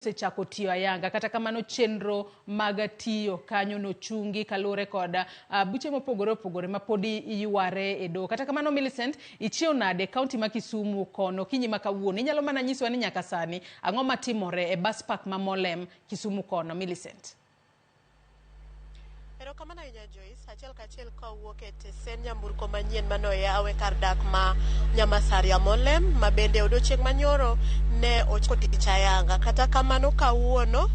sechako tiyo ayanga kata kamano chenro mag tiyo kanyo no chungi kalure koda buche mopogore opogore mapodi yuare edo kata kamano Millicent ichio nade kaunti ma Kisumu kono kinyi makawuono inyalo mana nyiswa ni nyaka sani ang'o matimore e bus park ma Molem Kisumu kono Millicent. Pero kamana inya Joyce achiel kachiel kawuok e tesen nyamburko manyien mano yawe kar dak ma Nyamasaria Molem ma bende odiochieng' manyoro ne ochako tich ayanga kata kamano kawuono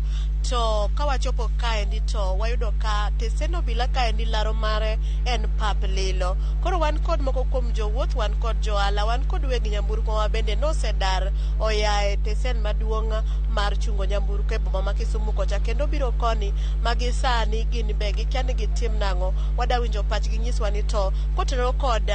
to kawachopo kaendi to wayudo ka teseno bila kaendi laro mare en pap lilo. Koro wan kod moko kuom jowuoth, wan kod joala, wan kod weg nyamburko ma bende nosedar oyae tesen maduong' mar chungo nyamburko e boma ma Kisumu kocha kendo biro koni magi sani gin be gikia ni gitim nang'o. Wada winjo pachgi nyiswa ni to kotenore kod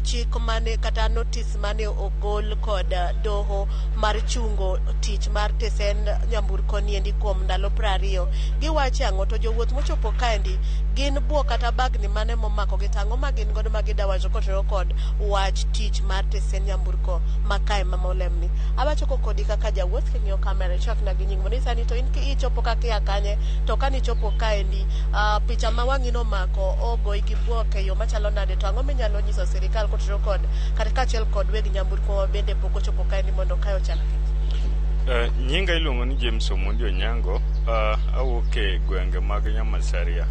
chik mane kata notice mane ogol kod doho mar chungo tich mar tesen nyamburko niendi kuom ndalo 20 giwache ang'o to jowuoth mochopo kaendi gin buo kata bagni mane momako gi tang'o ma gin godo magidawacho kotenore kod wach tich mar tesen nyamburko makae ma Molemni. Abachoko kodi kaka jawuoth king'iyo kamera chak na gi nying mondo isani to in ichopo kaka kanye to kani chopo kaendi picha ma wang'i nomako ogoi gi buo ke yo machalo nade to ang'o minyalo nyiso sirikal kotenore kod kata kachiel kod weg nyamburko bende pok ochopo kaendi mondo kae ochak nyinga iluongo ni James Omondi Onyango, awuok e gwenge mag Nyamasaria.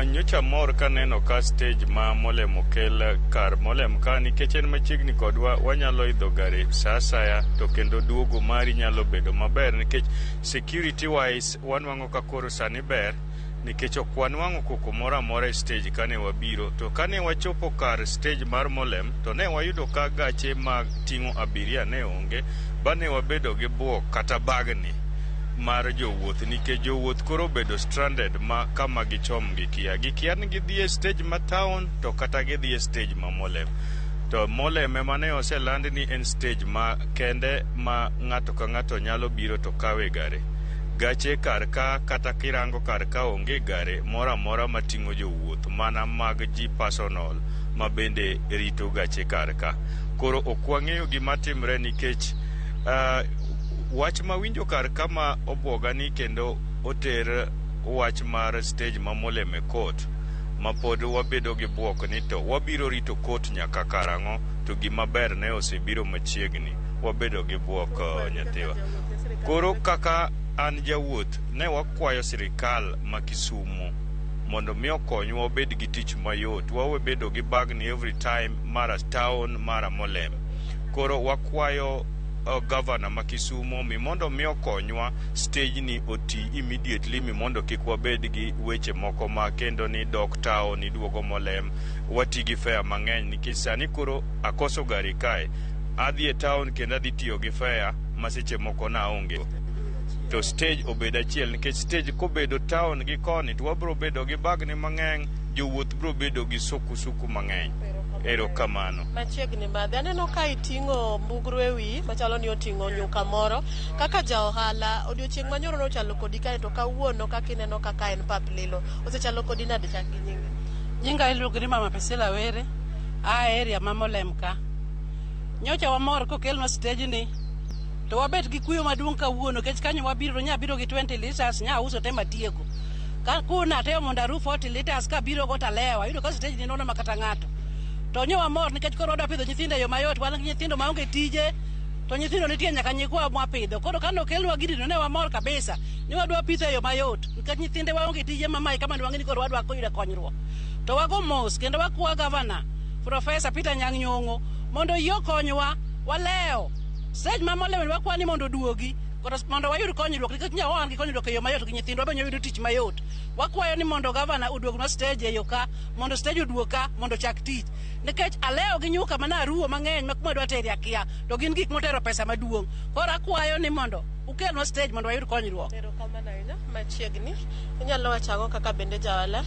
Nyocha mor kaneno ka stage ma Molem okel kar Molem ka nikech en machiegni kodwa wanyalo idho gari sa asaya to kendo duogo mari nyalo bedo maber nikech security wise wanwang'o ka koro sani ber nikech ok wanwang'o koko moro amora e stage kane wabiro to kane wachopo kar stage mar Molem to ne wayudo ka gache mag ting'o abiria ne onge bane wabedo gi buok kata bagni mar jowuoth nikech jowuoth koro bedo stranded ma kama gichom gikia ni gidhi e stage ma town to kata gidhi e stage ma Molem to Molem ema ne oseland ni en stage ma kende ma ng'ato ka ng'ato nyalo biro to kawe gare gache kar ka kata kirango kar ka onge gare moro amora mating'o jowuoth mana mag ji personal ma bende rito gache kar ka koro ok wang'eyo gima timre nikech wach ma winjo kar kama obwoga ni kendo oter wach mar stage ma Molem e court ma pod wabedo gi bwok ni to wabiro rito court nyaka karang'o to gima ber ne osebiro machiegni wabedo gi bwok nyathiwa koro kaka an jawuoth ne wakwayo sirikal ma Kisumu mondo mi okonywa wabed gi tich mayot wawe bedo gi bagni every time mara town mara Molem koro wakwayo governor ma Kisumu mi mondo mi okonywa stage ni oti immediately mi mondo kik wabed gi weche moko ma kendo ni dok town ni duogo Molem wati gi fare mang'eny nikech sani koro akoso gari kae adhi e town kendo adhi tiyo gi fare ma seche moko na onge to stage obedo achiel nikech stage kobedo town gi koni to wabro bedo gi bagni mang'eny jowuoth bro bedo gi suku mang'eny. Ero kamano. Machiegni madhe aneno ka iting'o mbugru ewi machalo ni oting'o nyuka moro kaka ja ohala odiochieng' manyoro no chalo kodi kae to kawuono kaka ineno kaka en pap lilo osechalo kodi nade chak gi nyinga. Nyinga iluongo ni Mama Priscilla Were area ma Molem ka. Nyocha wamor kokelno stage ni to wabet gi kuyo maduong' kawuono kech kanyo wabiro gi 20 liters nya uso te matieko. Ka kuna te mondo aru 40 liters ka biro go talewa yudo ka stage ni nono makata ng'ato. To nyowa mor nikech koro wadwa pidho nyithindo yo mayot wan gi nyithindo maonge tije to nyithindo nitie nyaka nyikwa mwa pidho koro kano kelwa gidi ne wamor kabisa ni wadwa pidho yo mayot nikech nyithinde waonge tije mamae kama wang'eni koro wadwa koyudo konyruok to wago mos kendo wakwa governor Professor Peter Nyang' Nyong'o mondo yo konywa waleo stage ma Molem wakwa ni mondo duogi mondo wayud konyruok nikech nyawan gi konyruok yo mayot gi nyithindo wabenyo yudo tich mayot wakwayo ni mondo governor oduogna stage yo ka mondo stage oduoka mondo chak tich nikech aleo gi nyuka mana aruo mang'eny ma kuma dwa teri akia to gin gik motero pesa maduong' koro akwayo ni mondo ukelwa stage mondo wayud konyruok. Ero kamano ahinya machiegni inyalo wachang'o kaka bende jawala.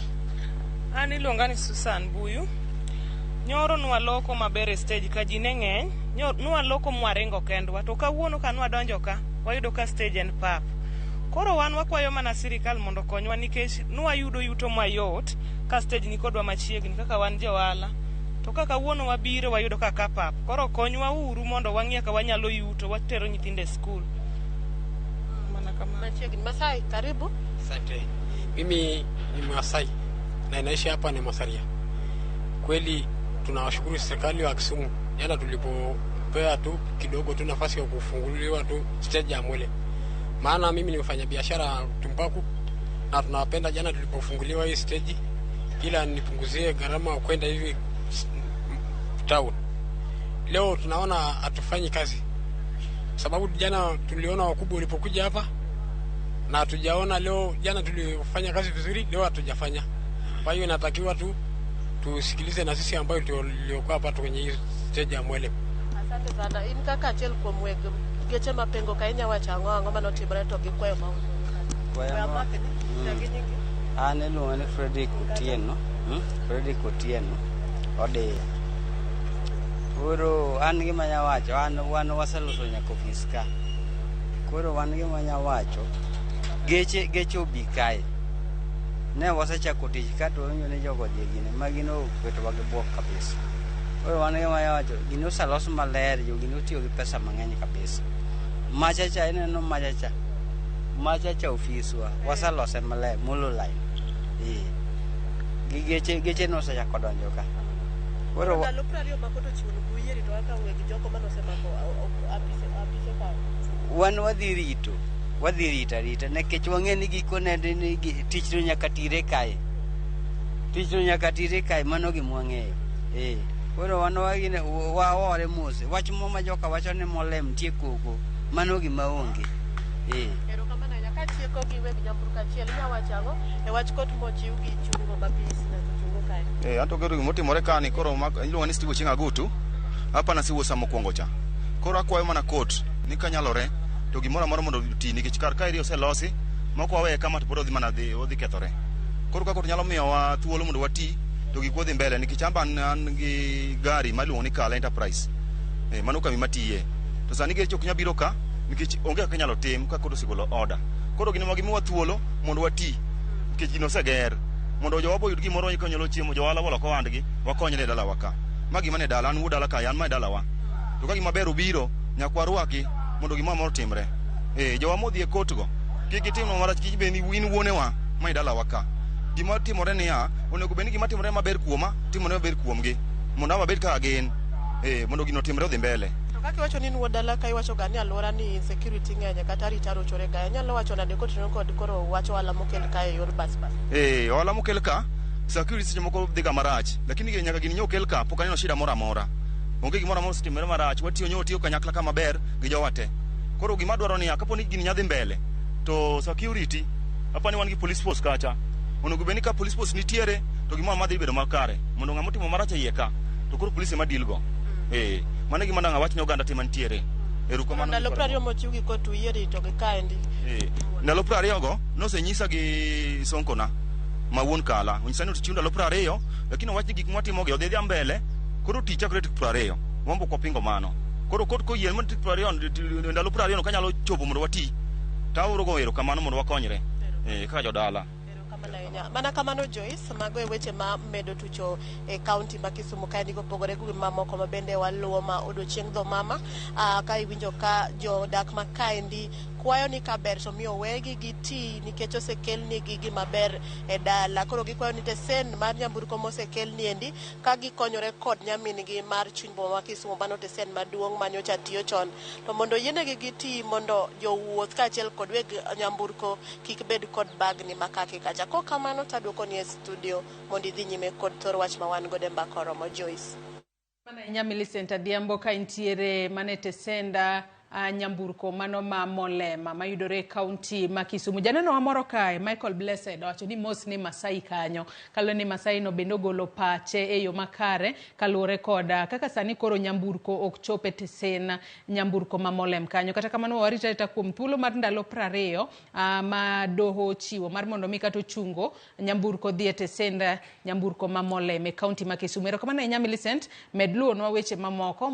An iluonga ni Susan Buyu. Nyoro nwaloko maber e stage ka ji ne ng'eny nwaloko mwaringo kendwa to kawuono ka nwadonjo ka wayudo ka stage en pap koro wan wakwayo mana sirikal mondo konywa nikech nwayudo yuto mayot ka stage ni kodwa machiegni kaka wan johala to kaka kawuono wabiro wayudo ka pap koro konywa uru mondo wang'e ka wanyalo yuto watero nyithinde skul. Machiegni. Masai, karibu. Asante. Mimi ni Masai na inaishi hapa ni Masaria. Kweli tunawashukuru serikali wa Kisumu. Jana tulipopea tu kidogo tu nafasi ya kufunguliwa tu stage ya Mwele. Maana mimi ni mfanya biashara tumbaku na tunawapenda jana tulipofunguliwa hii stage ila nipunguzie gharama kwenda hivi town. Leo tunaona hatufanyi kazi. Sababu jana tuliona wakubwa walipokuja hapa na hatujaona leo. Jana tulifanya kazi vizuri, leo hatujafanya. Kwa hiyo inatakiwa tu tusikilize na sisi ambao tuliokuwa hapa kwenye hii stage ya Mwele. Asante sana. In kaka achiel kuom weg geche mapengo ka inya wacho ang'o ang'o manotimore to gi kwayo ma an iluongo ni Fredrick Otieno ode. Koro an gima nya wacho, wan waseloso nyaka ofis ka. Koro wan gima nya wacho, geche obi kae. Ne wasechako tich ka to onyo ne jogo dhi gine magino oketo wagi buok kabisa. Koro wan gima nya wacho, gino oselos maler, gino otiyo gi pesa mang'eny kabisa. Machacha ineno machacha ofiswa waselose maler mulo line. Gi geche no osechako donjo ka. Koro ndalo 20 makoto chiwo buyieri to aka weg joko manosemako apise ka. Wan wadhi rita nekech wang'e ni gikone ni tich no nyaka tire kae mano gima wang'eyo. Koro wan wagine waore mose wach mo ma joka wacho ni Molem tie koko mano gima onge. Erokamano nyaka tieko gi weg nyamburko achiel nya wacho ang'o e wach kot mochiw gi chungo mapisi na chungo kae. Anto gero gimotimore kani koro iluongo ni Steve Chinga Gutu hapa na siwo samo kuongo cha. Koro akwayo mana kot ni kanyalore to gimoro amora mondo ti nikech kar kae oselosi moko wawe kama to pod odhi mana odhi kethore. Koro kako to nyalo miyowa thuolo mondo wati to gik odhi mbele nikech an gi gari maluongo ni Kala Enterprise. Mano kami matiye. To sani geche ok nyabiro ka nikech onge kaka nyalo tim ka koro sigolo order. Koro gino magimiwa thuolo mondo wati nikech gino oseger mondo jowa boyud gimoro konyalo chiemo johala wala ko wandgi wakonyre dala waka. Magi mane dala an wuodala ka yan ma dala wa. To ka gima ber obiro nyakwa rwaki mondo gima moro timre. Jowa modhi e kotgo kik gitimno marach kik be ni win wuonewa ma dala waka. Gima timore niya onego be ni gima timore maber kuoma timore maber kuomgi mondo abed ka gin mondo gino timre odhi mbele. To kaka wacho ni wuodala ka iwacho ga ni alwora ni security ng'eny kata ritaro chore ga nyalo wacho nade kotino kod koro wacho wala mokel ka e yor bas. Wala mokel ka security seche moko dhiga marach lakini nyaka gini nyokel ka pok aneno shida moro amora. Onge gimoro amora sitimore marach watiyo kanyakla kama ber gi jowate. Koro gima dwaro ni akapo ni gini nyadhi mbele to security apa ni wan gi police force kacha. Onego beni ka police force nitiere to gimoro madhi bedo makare mondo ng'ama timo marach e ka to koro police ema deal go. Mane gima ndanga wach ne oganda tima nitiere. Erukamano. Ndalo 20 mochiw gi kotu yieri to gi kaendi. Ndalo 20 go nosenyisa gi Sonkona ma wuon Kala. Onyisa ni otichiw ndalo 20 lakini wach gik mwatimo gi odhi mbele. Koro ticha kret 20 wambo ko pingo mano. Koro kot ko yien mon 20 ndalo 20 no kanyalo chopo mondo wati. Tauro go erokamano mondo wakonyre. Kaka jodala. Mana kamano Joyce mago e weche ma medo tucho e county ma Kisumu kae ndiko pogore gi mamoko ma bende waluwo ma odiochieng' dho mama ka iwinjo ka jodak ma kaendi kwayo ni kaber to miyo wegi giti nikech osekelni gi maber e dala. Koro gikwayo ni tesen mar nyamburko mosekelni endi ka gikonyore kod nyamingi mar chuny boma ma Kisumu mano tesen maduong' manyocha tiyo chon to mondo yienegi giti mondo jowuoth kaachiel kod weg nyamburko kik bed kod bagni makaki kacha. Ko kamano taduoko ni e studio mondo idhi nyime kod thor wach ma wan godo e mbaka oromo Joyce. Mana Millicent Adhiambo ka intiere mane tesenda nyamburko mano ma Molema mayudore kaunti ma Kisumu. Janeno amoro kae Michael Blessed wacho ni mos ni Masai kanyo kalo ni Masai no bendo golo pache e yo makare kalore koda kaka sani koro nyamburko ok chope tesena nyamburko ma Molem kanyo. Kata kamano warita kuom thuolo mar ndalo 20 ma doho chiwo mar mondo mi kato chungo nyamburko dhi e tesenda nyamburko ma Molem e kaunti ma Kisumu. Kamano Millicent medluo no weche mamoko